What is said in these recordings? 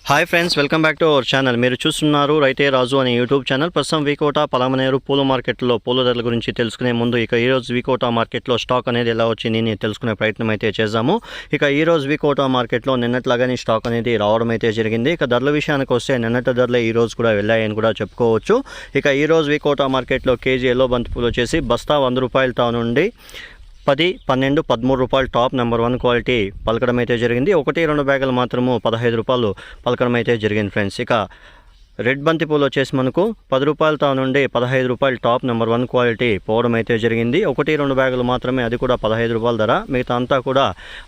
Hi friends, welcome back to our channel. మీరు చూస్తున్నారు రైతే రాజు అనే యూట్యూబ్ ఛానల్. ప్రస్తుతం వికోట పలమనేరు పూల మార్కెట్లో పూల ధరల గురించి తెలుసుకునే ముందు ఈరోజు వికోట మార్కెట్లో స్టాక్ అనేది ఎలా వచ్చింది తెలుసుకునే ప్రయత్నం అయితే చేద్దాము. ఈరోజు వికోట మార్కెట్లో నిన్నట్లాగానే స్టాక్ అనేది రావడం అయితే జరిగింది. ధరల విషయానికి వస్తే నిన్నటి ధరలే ఈరోజు కూడా వెళ్ళాయని కూడా చెప్పుకోవచ్చు. ఈరోజు వికోట మార్కెట్లో కేజీ ఎల్లో బంతిపూలు వచ్చేసి బస్తా 100 రూపాయలతో నుండి 10, 12, 13 రూపాయలు టాప్ నెంబర్ 1 క్వాలిటీ పలకడం అయితే జరిగింది. 1-2 బ్యాగులు మాత్రము 15 రూపాయలు పలకడం అయితే జరిగింది ఫ్రెండ్స్. రెడ్ బంతి పూలు వచ్చేసి మనకు 10 రూపాయలతో నుండి 15 రూపాయలు టాప్ నెంబర్ 1 క్వాలిటీ పోవడం అయితే జరిగింది. 1-2 బ్యాగులు మాత్రమే, అది కూడా 15 రూపాయల ధర. మిగతా అంతా కూడా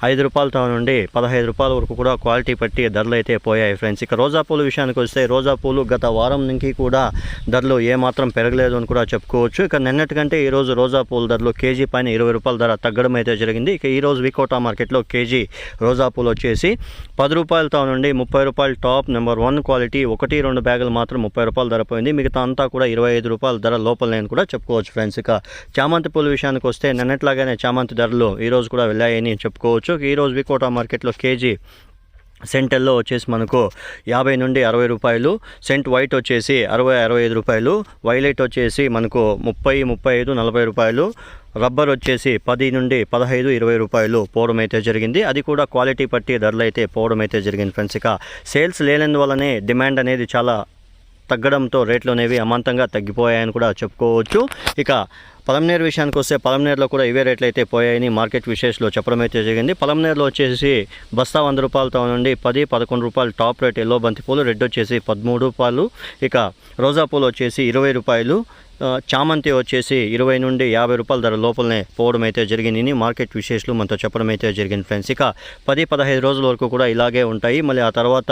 5 రూపాయలతో నుండి 15 రూపాయల వరకు కూడా క్వాలిటీ పట్టి ధరలు అయితే పోయాయి ఫ్రెండ్స్. రోజా పూల విషయానికి వస్తే రోజా పూలు గత వారం నుంచి కూడా ధరలు ఏమాత్రం పెరగలేదు అని కూడా చెప్పుకోవచ్చు. నిన్నటికంటే ఈరోజు రోజా పూల ధరలు కేజీ పైన 20 రూపాయల ధర తగ్గడం అయితే జరిగింది. ఈరోజు వికోట మార్కెట్లో కేజీ రోజా పూలు వచ్చేసి 10 రూపాయలతో నుండి 30 రూపాయలు టాప్ నెంబర్ 1 క్వాలిటీ. 1-2 బ్యాగులు మాత్రం 30 రూపాయల ధర పోయింది. మిగతా అంతా కూడా 25 రూపాయల ధర లోపలనే కూడా చెప్పుకోవచ్చు ఫ్రెండ్స్. చామంతి పూల విషయానికి వస్తే నిన్నట్లాగానే చామంతి ధరలు ఈరోజు కూడా వెళ్ళాయని చెప్పుకోవచ్చు. ఈరోజు వికోట మార్కెట్లో కేజీ సెంట్ ఎల్లో వచ్చేసి మనకు 50 నుండి 60 రూపాయలు, సెంట్ వైట్ వచ్చేసి 60-65 రూపాయలు, వైలెట్ వచ్చేసి మనకు 30-35, 40 రూపాయలు, రబ్బర్ వచ్చేసి 10 నుండి 15-20 రూపాయలు పోవడం అయితే జరిగింది. అది కూడా క్వాలిటీ పట్టి ధరలు అయితే పోవడం అయితే జరిగింది ఫ్రెండ్స్. సేల్స్ లేనందువల్లనే డిమాండ్ అనేది చాలా తగ్గడంతో రేట్లు అనేవి అమాంతంగా తగ్గిపోయాయని కూడా చెప్పుకోవచ్చు. పలమనేరు విషయానికి వస్తే పలమనేరులో కూడా ఇవే రేట్లు అయితే పోయాయని మార్కెట్ విశేషలో చెప్పడం అయితే జరిగింది. పలమనేరులో వచ్చేసి బస్తా 100 రూపాయలతో నుండి 10-11 రూపాయలు టాప్ రేట్ ఎల్లో బంతిపూలు, రెడ్ వచ్చేసి 13 రూపాయలు, రోజా పూలు వచ్చేసి 20 రూపాయలు, చామంతి వచ్చేసి 20 నుండి 50 రూపాయల ధర లోపలనే పోవడం అయితే జరిగింది. మార్కెట్ విశేషాలు మనతో చెప్పడం అయితే జరిగింది ఫ్రెండ్స్. 10-15 రోజుల వరకు కూడా ఇలాగే ఉంటాయి. మళ్ళీ ఆ తర్వాత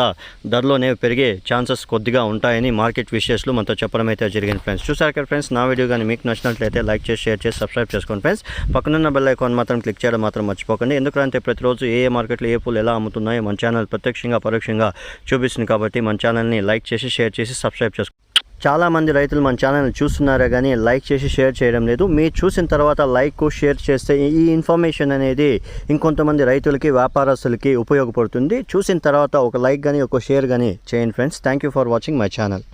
ధరలోనే పెరిగే ఛాన్సెస్ కొద్దిగా ఉంటాయని మార్కెట్ విశేషాలు మనతో చెప్పడం అయితే జరిగింది ఫ్రెండ్స్. చూసారు కదా ఫ్రెండ్స్, నా వీడియో కానీ మీకు నచ్చినట్లయితే లైక్ చేసి, షేర్ చేసి, సబ్స్క్రైబ్ చేసుకోండి ఫ్రెండ్స్. పక్కనున్న బెల్ ఐకాన్ మాత్రం క్లిక్ చేయడం మాత్రం మర్చిపోకండి. ఎందుకంటే ప్రతిరోజు ఏ మార్కెట్లో ఏ పూలు ఎలా అమ్ముతున్నాయో మన ఛానల్ ప్రత్యక్షంగా పరోక్షంగా చూపిస్తుంది. కాబట్టి మన ఛానల్ని లైక్ చేసి, షేర్ చేసి, సబ్స్క్రైబ్ చేసుకోండి. చాలామంది రైతులు మన ఛానల్ని చూస్తున్నారే కానీ లైక్ చేసి షేర్ చేయడం లేదు. మీరు చూసిన తర్వాత లైక్ షేర్ చేస్తే ఈ ఇన్ఫర్మేషన్ అనేది ఇంకొంతమంది రైతులకి, వ్యాపారస్తులకి ఉపయోగపడుతుంది. చూసిన తర్వాత ఒక లైక్ కానీ ఒక షేర్ కానీ చేయండి friends. Thank you for watching my channel.